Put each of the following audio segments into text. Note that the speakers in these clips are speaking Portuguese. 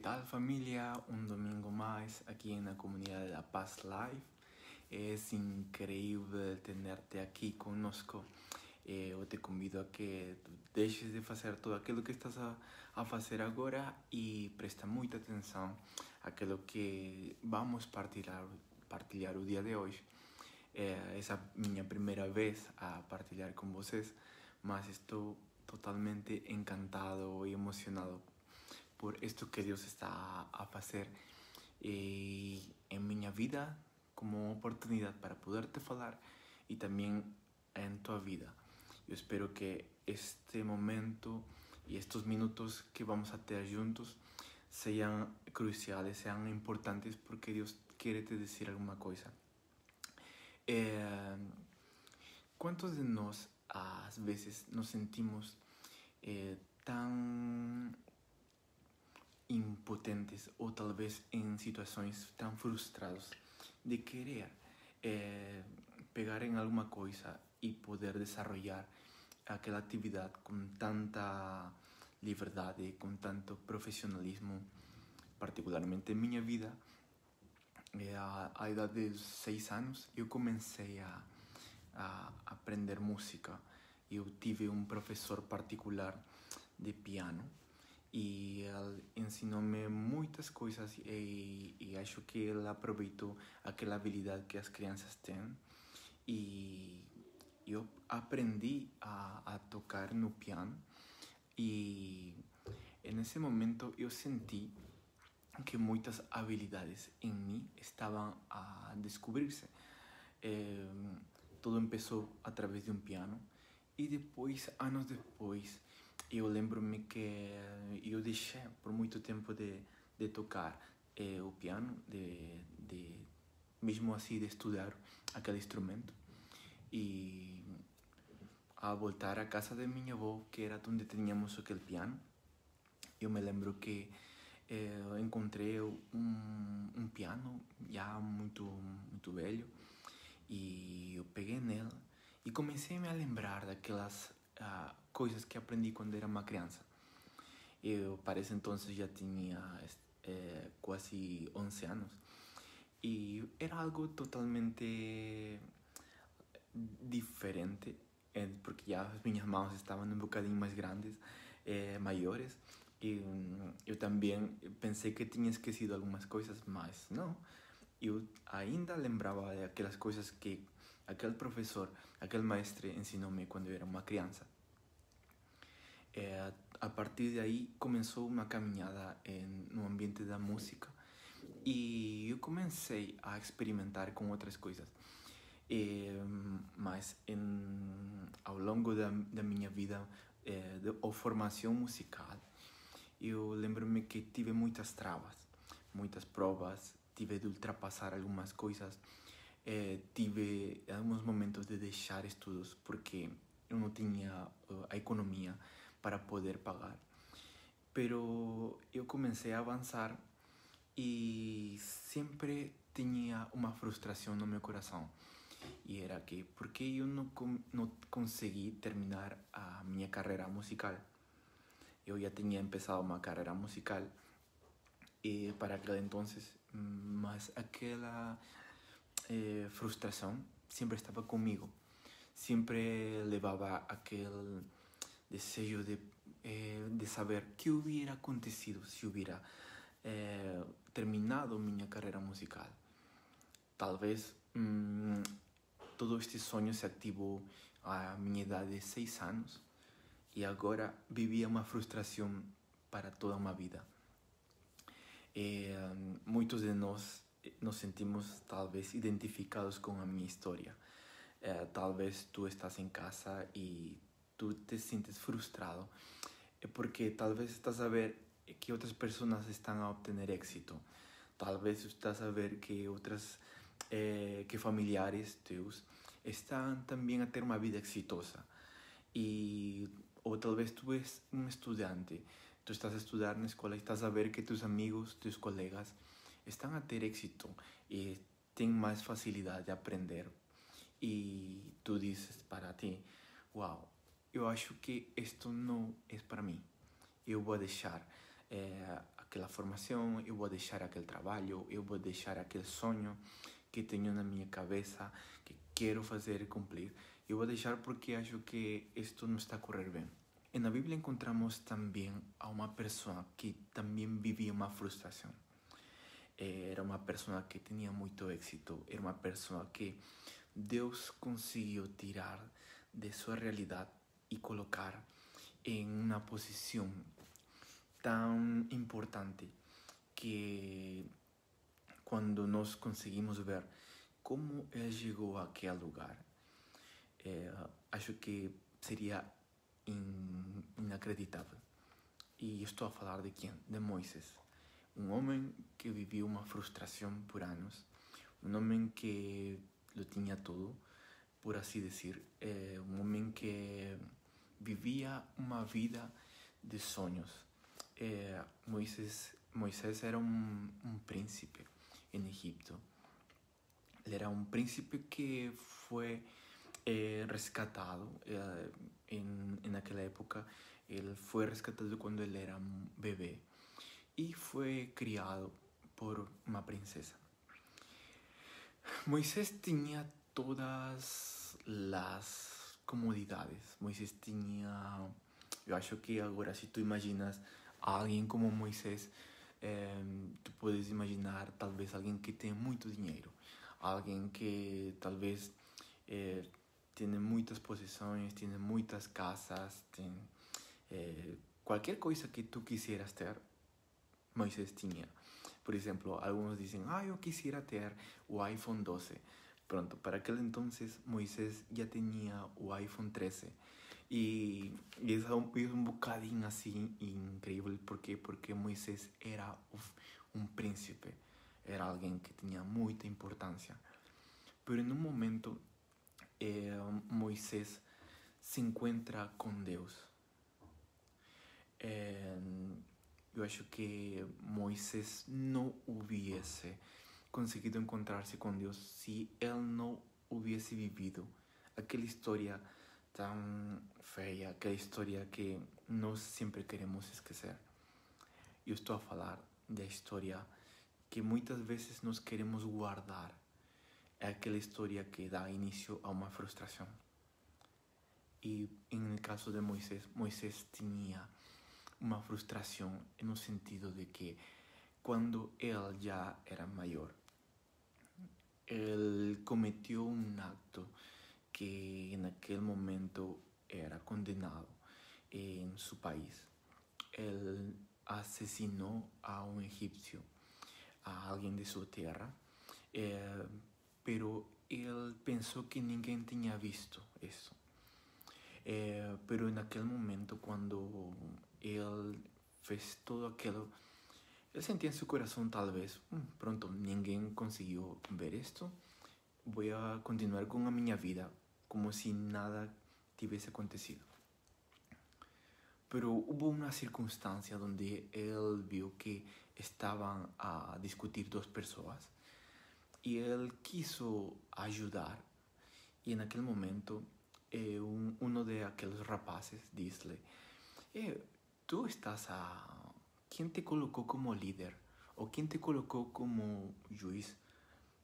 tal familia? Un domingo más aquí en la comunidad de La Paz Live. Es increíble tenerte aqui conosco. Eu te convido a que tu deixes de fazer tudo aquilo que estás a fazer agora e presta muita atenção àquilo que vamos partilhar o dia de hoje. Essa minha primeira vez a partilhar com vocês, mas estou totalmente encantado e emocionado por esto que Dios está a hacer en mi vida como oportunidad para poderte falar y también en tu vida. Yo espero que este momento y estos minutos que vamos a tener juntos sean cruciales, sean importantes porque Dios quiere te decir alguna cosa. ¿Cuántos de nos a veces nos sentimos tan impotentes ou talvez em situações tão frustrados de querer pegar em alguma coisa e poder desenvolver aquela atividade com tanta liberdade, com tanto profissionalismo, particularmente em minha vida. À idade de 6 anos eu comecei a aprender música. Eu tive um professor particular de piano e ele ensinou-me muitas coisas e acho que ele aproveitou aquela habilidade que as crianças têm e eu aprendi a tocar no piano e nesse momento eu senti que muitas habilidades em mim estavam a descobrir-se. Tudo começou através de um piano e depois, anos depois, eu lembro-me que eu deixei por muito tempo de tocar o piano, mesmo assim de estudar aquele instrumento. E ao voltar à casa de minha avó, que era onde tínhamos aquele piano, eu me lembro que encontrei um piano já muito velho e eu peguei nele e comecei a me lembrar daquelas coisas que aprendi quando era uma criança. Eu, para esse entonces, já tinha quase 11 anos e era algo totalmente diferente, porque já as minhas mãos estavam um bocadinho mais grandes, maiores, e eu também pensei que tinha esquecido algumas coisas, mas não. Eu ainda lembrava daquelas coisas que aquele professor, aquele mestre ensinou-me quando eu era uma criança. A partir de aí começou uma caminhada no ambiente da música e eu comecei a experimentar com outras coisas. Mas ao longo da minha vida de formação musical, eu lembro-me que tive muitas travas, muitas provas, tive de ultrapassar algumas coisas, tive alguns momentos de deixar estudos porque eu não tinha a economia para poder pagar. Pero eu comecei a avançar e sempre tinha uma frustração no meu coração. E era que, por que eu não consegui terminar a minha carreira musical? Eu já tinha começado uma carreira musical para aquele entonces, mas aquela frustração sempre estava comigo. Sempre levava aquele desejo de saber o que hubiera acontecido se hubiera terminado minha carreira musical. Talvez todo este sonho se ativou à minha idade de 6 anos e agora vivia uma frustração para toda uma vida. Muitos de nós nos sentimos talvez identificados com a minha história. Talvez tu estás em casa e tu te sientes frustrado porque talvez estás a ver que outras pessoas estão a obter êxito. Talvez estás a ver que que familiares teus estão também a ter uma vida exitosa. Ou talvez tu és um estudante, tu estás a estudar na escola e estás a ver que teus amigos, teus colegas estão a ter êxito e têm mais facilidade de aprender. E tu dizes para ti, uau, eu acho que isto não é para mim. Eu vou deixar aquela formação, eu vou deixar aquele trabalho, eu vou deixar aquele sonho que tenho na minha cabeça, que quero fazer e cumprir. Eu vou deixar porque acho que isto não está a correr bem. E na Bíblia encontramos também a uma pessoa que também vivia uma frustração. Era uma pessoa que tinha muito êxito, era uma pessoa que Deus conseguiu tirar de sua realidade e colocar em uma posição tão importante que quando nós conseguimos ver como ele chegou àquele lugar, acho que seria inacreditável. E estou a falar de quem? De Moisés. Um homem que viveu uma frustração por anos, um homem que lo tinha tudo, por assim dizer, um homem que vivia uma vida de sonhos. Moisés era um príncipe em Egipto. Ele era um príncipe que foi rescatado naquela época. Ele foi rescatado quando ele era um bebê e foi criado por uma princesa. Moisés tinha todas as comodidades. Moisés tinha... Eu acho que agora, se tu imaginas alguém como Moisés, tu podes imaginar talvez alguém que tem muito dinheiro, alguém que talvez tem muitas possessões, tem muitas casas, tem qualquer coisa que tu quisieras ter, Moisés tinha. Por exemplo, alguns dizem, eu quisiera ter o iPhone 12. Pronto, para aquele entonces Moisés já tinha o iPhone 13. E é um bocadinho assim incrível. ¿Por quê? Porque Moisés era um príncipe. Era alguém que tinha muita importância. Pero en un momento Moisés se encuentra com Deus. Eu acho que Moisés não hubiese conseguido encontrar-se com Deus se ele não hubiese vivido aquela história tão feia, aquela história que nós sempre queremos esquecer. Eu estou a falar da história que muitas vezes nós queremos guardar. É aquela história que dá início a uma frustração. E no caso de Moisés, Moisés tinha uma frustração no sentido de que quando ele já era maior, ele cometeu um acto que naquele momento era condenado em seu país. Ele assassinou a um egípcio, a alguém de sua terra, pero ele pensou que ninguém tinha visto isso. Pero naquele momento, quando ele fez todo aquilo, ele sentia em seu coração talvez, pronto, ninguém conseguiu ver isto, vou a continuar com a minha vida, como se nada tivesse acontecido. Pero hubo una circunstancia donde él vio que estaban a discutir dos personas y él quiso ayudar. Y en aquel momento uno de aquellos rapaces dice, tú estás a... ¿Quién te colocó como líder? ¿O quién te colocó como juez?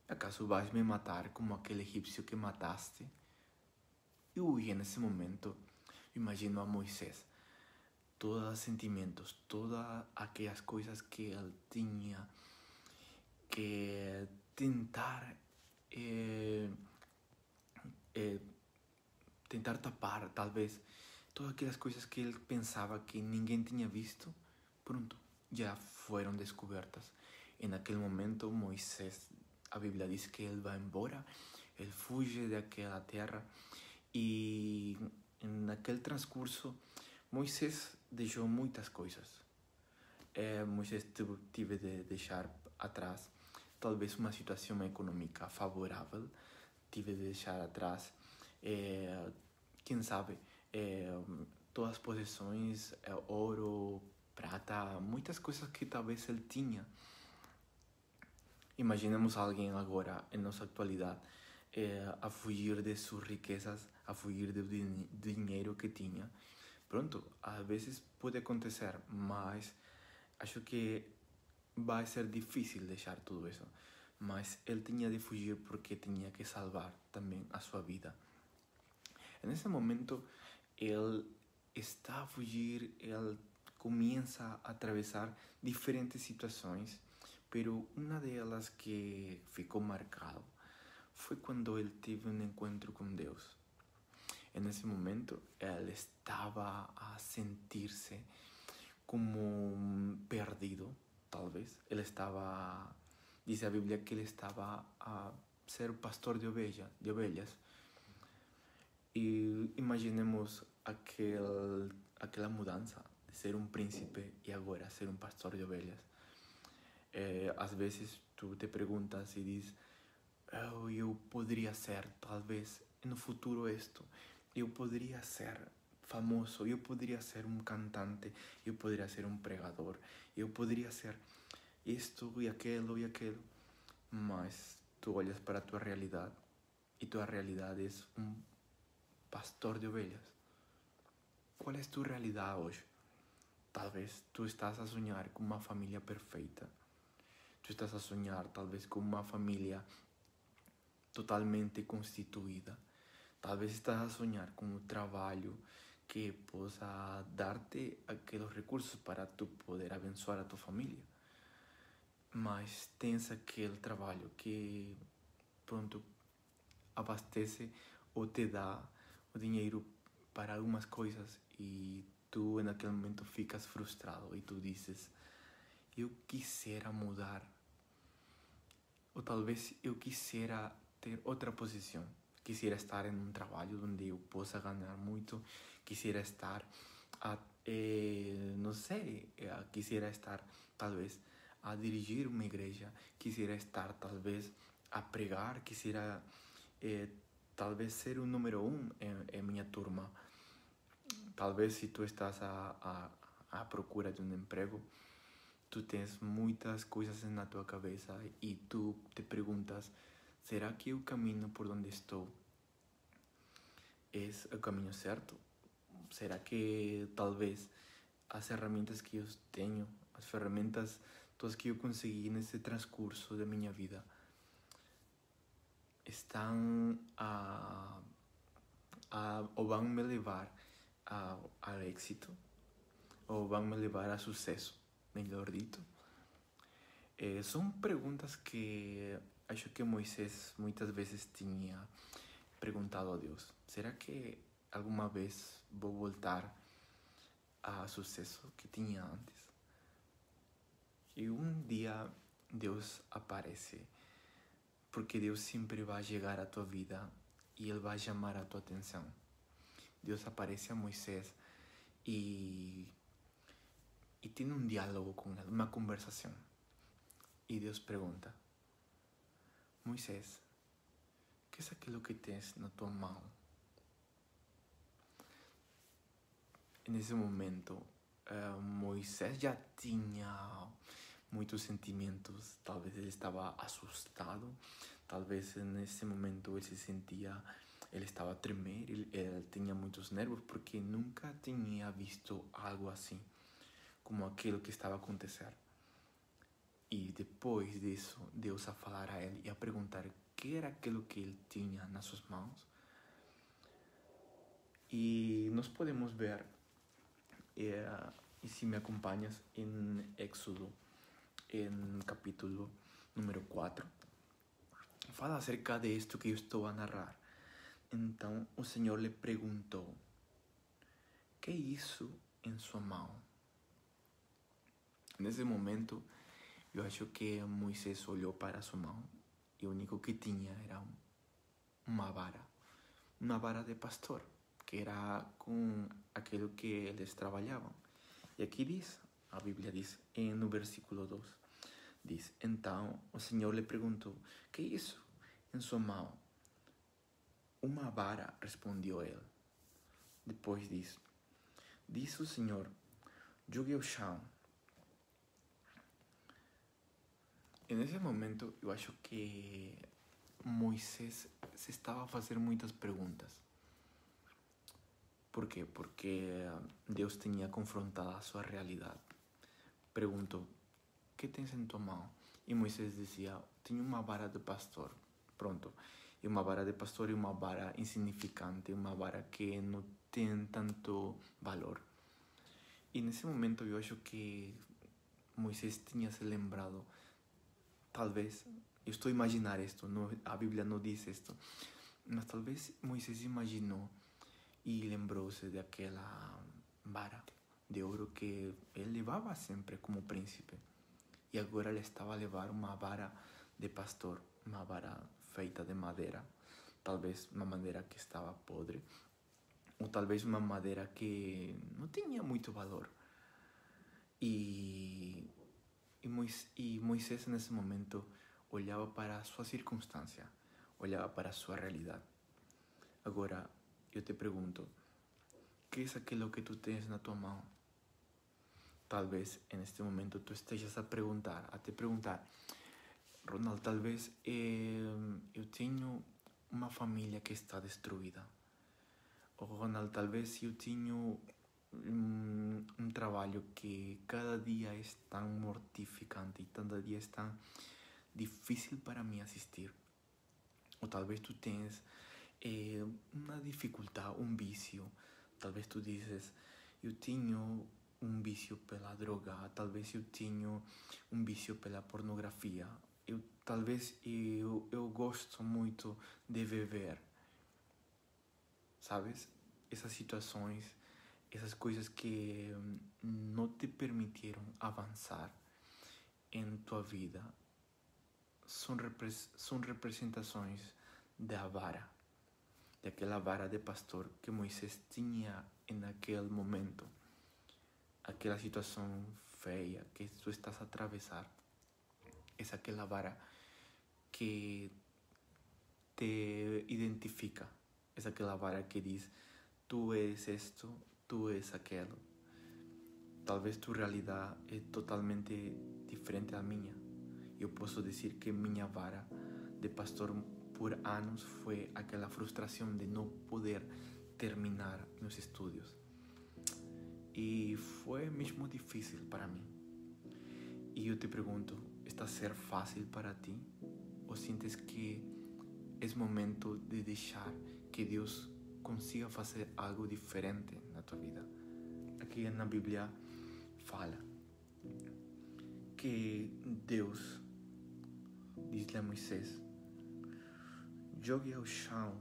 ¿Acaso vas a me matar como aquel egipcio que mataste? Y en ese momento imagino a Moisés, todos los sentimientos, todas aquellas cosas que él tenía que tentar tapar, tal vez, todas aquellas cosas que él pensaba que ninguém tenía visto, pronto, ya fueron descubiertas. En aquel momento Moisés, a Biblia dice que él va embora, él fuge de aquella tierra y en aquel transcurso Moisés deixou muitas coisas. Moisés teve de deixar atrás talvez uma situação econômica favorável, tive de deixar atrás, quem sabe, todas as possessões, ouro, prata, muitas coisas que talvez ele tinha. Imaginemos alguém agora, em nossa atualidade, a fugir de suas riquezas, a fugir do dinheiro que tinha. Pronto, às vezes pode acontecer, mas acho que vai ser difícil deixar tudo isso, mas ele tinha de fugir porque tinha que salvar também a sua vida. Nesse momento, ele está a fugir, ele começa a atravessar diferentes situações, pero uma delas que ficou marcado foi quando ele teve um encontro com Deus. Nesse momento, ele estava a sentir-se como perdido, talvez. Ele estava, diz a Bíblia que ele estava a ser pastor de ovelhas. E imaginemos aquela mudança de ser um príncipe e agora ser um pastor de ovelhas. Às vezes tu te perguntas e diz, eu poderia ser, talvez, no futuro isto. Eu poderia ser famoso, eu poderia ser um cantante, eu poderia ser um pregador, eu poderia ser isto e aquilo, mas tu olhas para a tua realidade e tua realidade é um pastor de ovelhas. Qual é a tua realidade hoje? Talvez tu estás a sonhar com uma família perfeita, tu estás a sonhar talvez com uma família totalmente constituída, talvez estás a sonhar com um trabalho que possa dar-te aqueles recursos para tu poder abençoar a tua família. Mas tens aquele trabalho que, pronto, abastece ou te dá o dinheiro para algumas coisas e tu naquele momento ficas frustrado e tu dizes, eu quisiera mudar, ou talvez eu quisiera ter outra posição. Quisiera estar em um trabalho onde eu possa ganhar muito, quisiera estar, não sei, quisiera estar talvez a dirigir uma igreja, quisiera estar talvez a pregar, quisiera talvez ser o número 1 em minha turma. Talvez se tu estás à procura de um emprego, tu tens muitas coisas na tua cabeça e tu te perguntas, será que o caminho por onde estou é o caminho certo? Será que talvez as ferramentas que eu tenho, as ferramentas todas que eu consegui nesse transcurso da minha vida estão ou vão me levar ao êxito ou vão me levar a sucesso, melhor dito? São perguntas que acho que Moisés muitas vezes tinha perguntado a Deus. Será que alguma vez vou voltar ao sucesso que tinha antes? E um dia Deus aparece, porque Deus sempre vai chegar à tua vida e Ele vai chamar a tua atenção. Deus aparece a Moisés e tem um diálogo com ele, uma conversação. E Deus pergunta, Moisés, o que é aquilo que tens na tua mão? E nesse momento, Moisés já tinha muitos sentimentos. Talvez ele estava assustado, talvez nesse momento ele estava a tremer, ele tinha muitos nervos porque nunca tinha visto algo assim, como aquilo que estava a acontecer. E depois disso, Deus a falar a ele e a perguntar o que era aquilo que ele tinha nas suas mãos. E nós podemos ver, e se me acompanhas, em Éxodo, em capítulo número 4, fala acerca de isto que eu estou a narrar. Então o Senhor lhe perguntou, que é isso em sua mão? Nesse momento, eu acho que Moisés olhou para sua mão e o único que tinha era uma vara de pastor, que era com aquilo que eles trabalhavam. E aqui diz, a Bíblia diz, no versículo 2, diz, então o Senhor lhe perguntou, que é isso em sua mão? Uma vara, respondeu ele. Depois disso, disse o Senhor, jogue ao chão. E nesse momento, eu acho que Moisés se estava a fazer muitas perguntas. Por quê? Porque Deus tinha confrontado a sua realidade. Perguntou, que tens em tua mão? E Moisés dizia, tenho uma vara de pastor. Pronto. E uma vara de pastor e uma vara insignificante, uma vara que não tem tanto valor. E nesse momento eu acho que Moisés tinha se lembrado, talvez, eu estou a imaginar isto, a Bíblia não diz isto, mas talvez Moisés imaginou e lembrou-se daquela vara de ouro que ele levava sempre como príncipe. E agora ele estava a levar uma vara de pastor, uma vara feita de madeira, talvez uma madeira que estava podre, ou talvez uma madeira que não tinha muito valor. E Moisés nesse momento olhava para a sua circunstância, olhava para a sua realidade. Agora, eu te pergunto, que é aquilo que tu tens na tua mão? Talvez neste momento tu estejas a te perguntar, Ronald, talvez eu tenho uma família que está destruída. Ou Ronald, talvez eu tenho um trabalho que cada dia é tão mortificante e cada dia é tão difícil para mim assistir. Ou talvez tu tens uma dificuldade, um vício. Talvez tu dizes, eu tenho um vício pela droga, talvez eu tenho um vício pela pornografia, talvez eu gosto muito de beber, sabes? Essas situações, essas coisas que não te permitiram avançar em tua vida são representações da vara, daquela vara de pastor que Moisés tinha naquele momento. Aquela situação feia que tu estás a atravessar é aquela vara que te identifica, é aquela vara que diz, tu és isto, tu és aquilo. Talvez tua realidade é totalmente diferente da minha. Eu posso dizer que minha vara de pastor por anos foi aquela frustração de não poder terminar meus estudos. E foi mesmo difícil para mim. E eu te pergunto, está a ser fácil para ti? Ou sentes que é momento de deixar que Deus consiga fazer algo diferente na tua vida? Aqui na Bíblia fala que Deus diz a Moisés, jogue ao chão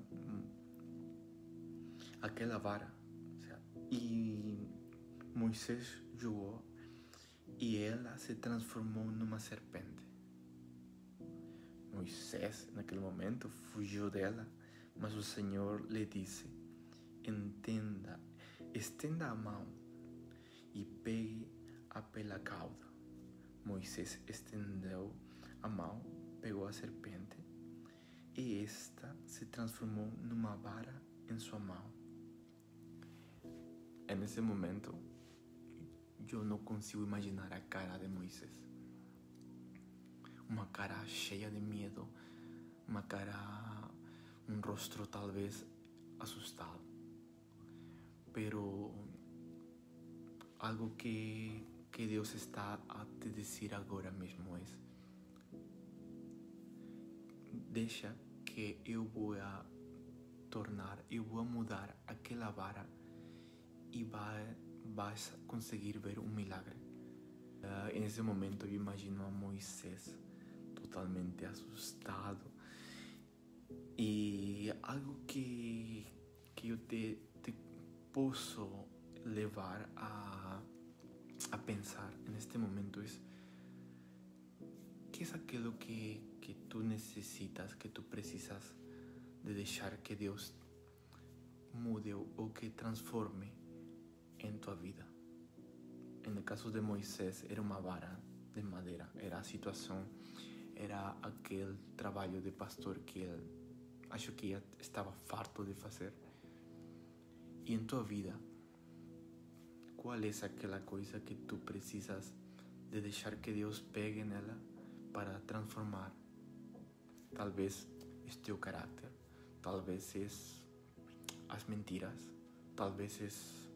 aquela vara. E Moisés jogou e ela se transformou numa serpente. Moisés, naquele momento, fugiu dela, mas o Senhor lhe disse, estenda a mão e pegue-a pela cauda. Moisés estendeu a mão, pegou a serpente e esta se transformou numa vara em sua mão. E nesse momento, eu não consigo imaginar a cara de Moisés. Uma cara cheia de medo, um rosto talvez assustado. Pero algo que Deus está a te dizer agora mesmo é, deixa que eu vou mudar aquela vara e vais conseguir ver um milagre. Nesse momento eu imagino a Moisés totalmente assustado e algo que eu te posso levar a pensar neste momento é que é aquilo que tu necessitas, que tu precisas de deixar que Deus mude ou que transforme em tua vida. No caso de Moisés era uma vara de madeira, era a situação, era aquele trabalho de pastor que ele acho que estava farto de fazer. E em tua vida, qual é aquela coisa que tu precisas de deixar que Deus pegue nela para transformar? Talvez é teu caráter, talvez é as mentiras, talvez é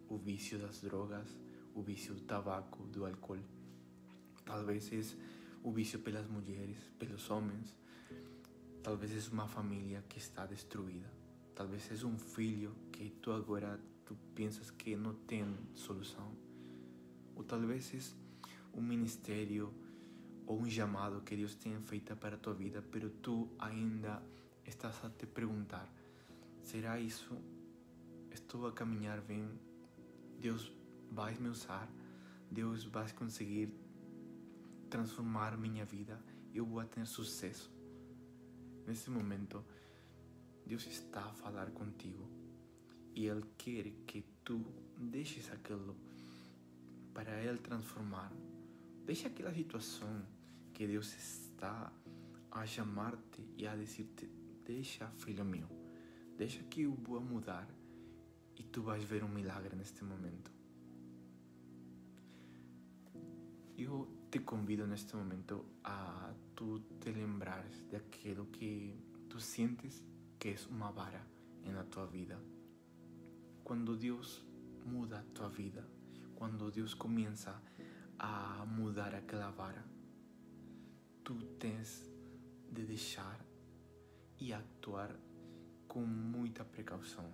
o vício das drogas, o vício do tabaco, do álcool, Talvez é o vício pelas mulheres, pelos homens. Talvez é uma família que está destruída. Talvez é um filho que tu agora pensas que não tem solução. Ou talvez é um ministério ou um chamado que Deus tenha feito para a tua vida, pero tu ainda estás a te perguntar: será isso? Estou a caminhar bem? Deus vai me usar? Deus vai conseguir transformar minha vida? Eu vou ter sucesso? Nesse momento, Deus está a falar contigo e Ele quer que tu deixes aquilo para Ele transformar. Deixa aquela situação que Deus está a chamar-te e a dizer-te: deixa, filho meu, deixa que eu vou mudar e tu vais ver um milagre neste momento. Eu te convido neste momento a tu te lembrares daquilo que tu sientes que é uma vara na tua vida. Quando Deus muda a tua vida, quando Deus começa a mudar aquela vara, tu tens de deixar e actuar com muita precaução.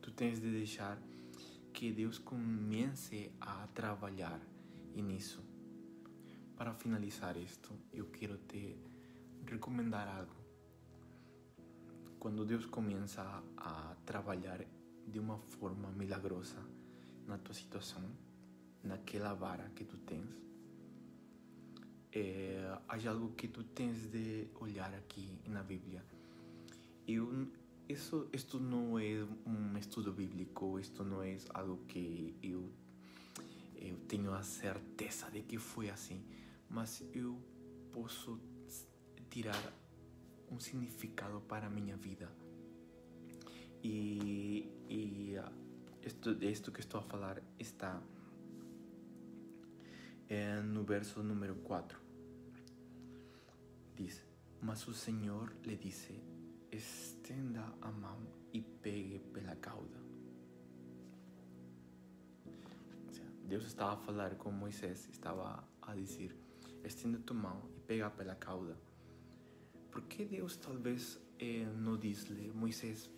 Tu tens de deixar que Deus comece a trabalhar nisso. Para finalizar isto, eu quero te recomendar algo. Quando Deus começa a trabalhar de uma forma milagrosa na tua situação, naquela vara que tu tens, há algo que tu tens de olhar aqui na Bíblia. Isto não é um estudo bíblico, isto não é algo que eu tenho a certeza de que foi assim, mas eu posso tirar um significado para a minha vida. E isto que estou a falar está no verso número 4. Diz: mas o Senhor lhe disse: estenda a mão e pegue pela cauda. Deus estava a falar com Moisés, estava a dizer: estenda tua mão e pega pela cauda. Porque Deus talvez não diz-lhe: Moisés,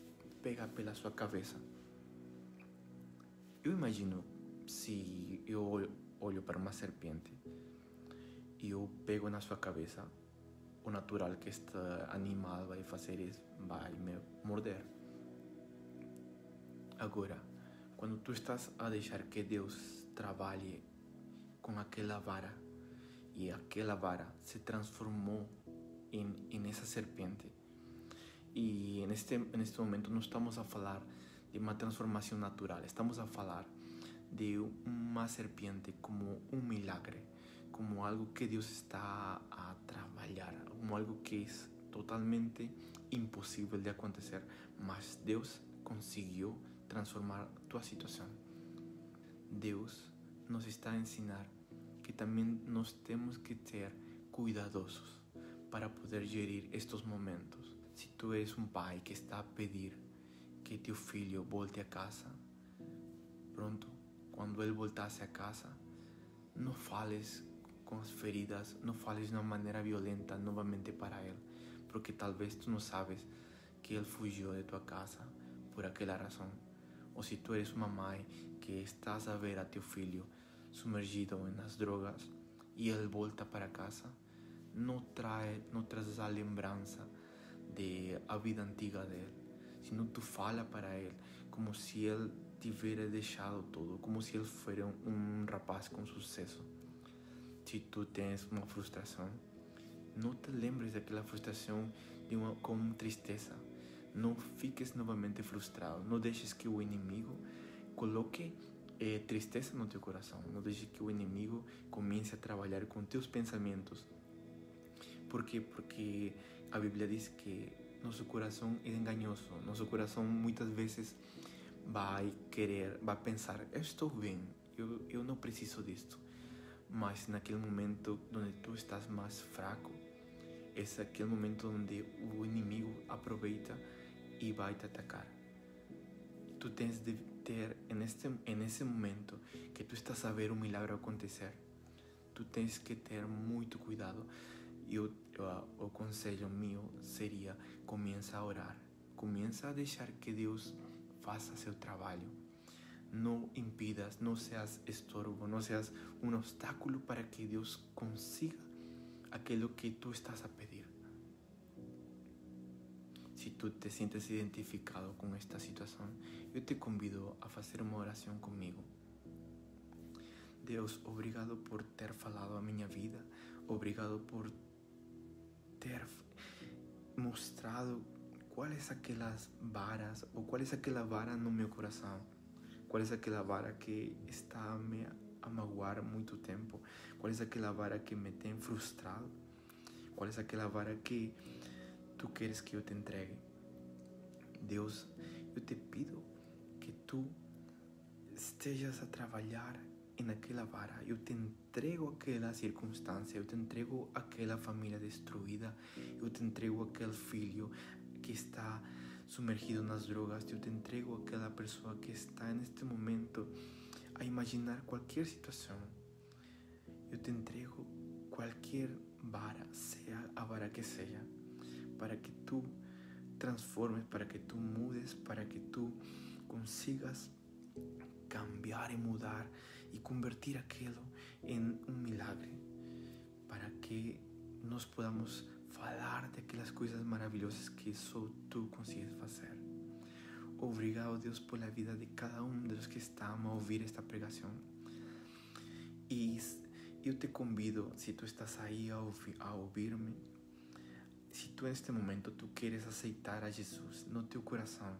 pega pela sua cabeça? Eu imagino, se eu olho para uma serpente e eu pego na sua cabeça, o natural que este animal vai fazer é vai me morder. Agora, quando tu estás a deixar que Deus trabalhe com aquela vara e aquela vara se transformou em essa serpente, e neste momento não estamos a falar de uma transformação natural, estamos a falar de uma serpente como um milagre, como algo que Deus está a trabalhar, como algo que é totalmente impossível de acontecer, mas Deus conseguiu transformar tua situação. Deus nos está a ensinar que também nós temos que ser cuidadosos para poder gerir estes momentos. Se tu és um pai que está a pedir que teu filho volte a casa, pronto, quando ele voltasse a casa, não fales com as feridas, não fales de uma maneira violenta novamente para ele, porque talvez tu não sabes que ele fugiu de tua casa por aquela razão. Ou se tu eres uma mãe que estás a ver a teu filho sumergido nas drogas e ele volta para casa, não trazes a lembrança de a vida antiga dele, senão tu fala para ele como se ele tivesse deixado tudo, como se ele fosse um rapaz com sucesso. Se tu tens uma frustração, não te lembres daquela frustração com tristeza. Não fiques novamente frustrado. Não deixes que o inimigo coloque tristeza no teu coração. Não deixes que o inimigo comece a trabalhar com teus pensamentos. Por quê? Porque a Bíblia diz que nosso coração é enganoso. Nosso coração muitas vezes vai pensar: eu estou bem, eu não preciso disto. Mas naquele momento onde tu estás mais fraco, esse é aquele momento onde o inimigo aproveita e vai te atacar. Tu tens de ter, nesse momento que tu estás a ver um milagre acontecer, tu tens que ter muito cuidado. E o conselho meu seria: começa a orar, começa a deixar que Deus faça seu trabalho. Não impidas, não seas estorbo, não seas um obstáculo para que Deus consiga aquilo que tu estás a pedir. Se tu te sientes identificado com esta situação, eu te convido a fazer uma oração comigo. Deus, obrigado por ter falado a minha vida, obrigado por ter mostrado quais aquelas varas, ou qual é aquela vara no meu coração, qual é aquela vara que está me a magoar muito tempo, qual é aquela vara que me tem frustrado, qual é aquela vara que tu queres que eu te entregue. Deus, eu te pido que tu estejas a trabalhar naquela vara. Eu te entrego aquela circunstância, eu te entrego aquela família destruída, eu te entrego aquele filho que está sumergido nas drogas, eu te entrego aquela pessoa que está neste momento a imaginar qualquer situação. Eu te entrego qualquer vara, seja a vara que seja, para que tu transformes, para que tu mudes, para que tu consigas cambiar e mudar e convertir aquilo em um milagre, para que nós podamos falar daquelas coisas maravilhosas que só tu consegues fazer. Obrigado, Deus, pela vida de cada um dos que estão a ouvir esta pregação. E eu te convido, se tu estás aí a ouvir-me, se tu neste momento tu queres aceitar a Jesus no teu coração,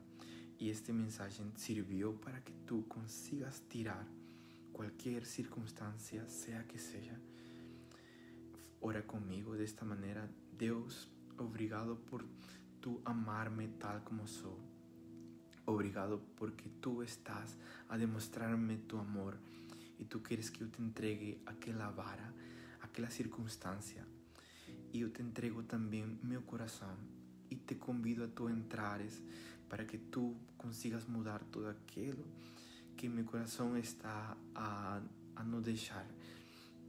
e esta mensagem serviu para que tu consigas tirar qualquer circunstância, seja que seja, ora comigo desta maneira. Deus, obrigado por tu amar-me tal como sou. Obrigado porque tu estás a demonstrar-me tu amor e tu queres que eu te entregue aquela vara, aquela circunstância. E eu te entrego também meu coração e te convido a tu entrares para que tu consigas mudar tudo aquilo que meu coração está a não deixar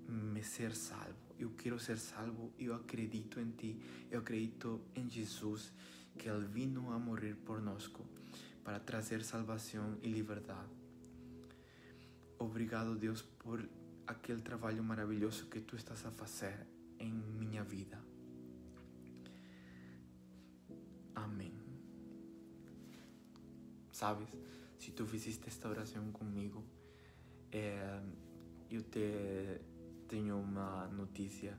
me ser salvo. Eu quero ser salvo, eu acredito em ti, eu acredito em Jesus, que Ele vino a morrer por nós para trazer salvação e liberdade. Obrigado, Deus, por aquele trabalho maravilhoso que tu estás a fazer em minha vida. Amém. Sabes, se tu fizeste esta oração comigo, eu tenho uma notícia: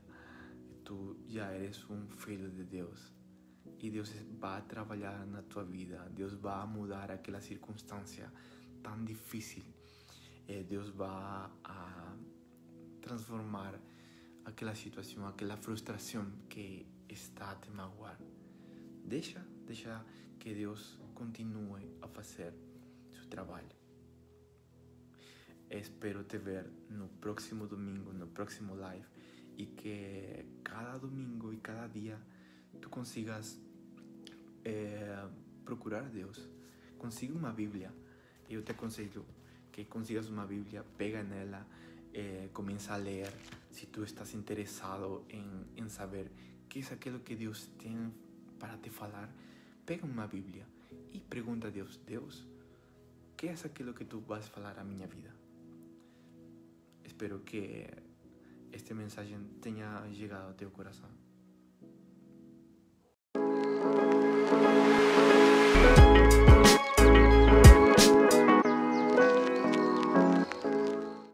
tu já eres um filho de Deus e Deus vai trabalhar na tua vida. Deus vai mudar aquela circunstância tão difícil. Deus vai transformar aquela situação, aquela frustração que está a te magoar. Deixa que Deus continue a fazer seu trabalho. Espero te ver no próximo domingo, no próximo live, e que cada domingo e cada dia tu consigas procurar Deus. Consiga uma Bíblia. Eu te aconselho que consigas uma Bíblia, pega nela, começa a ler. Se tu estás interessado em saber que é aquilo que Deus tem para te falar, pega uma Bíblia e pergunta a Deus: Deus, que é aquilo que tu vas falar à minha vida? Espero que esta mensagem tenha chegado ao teu coração.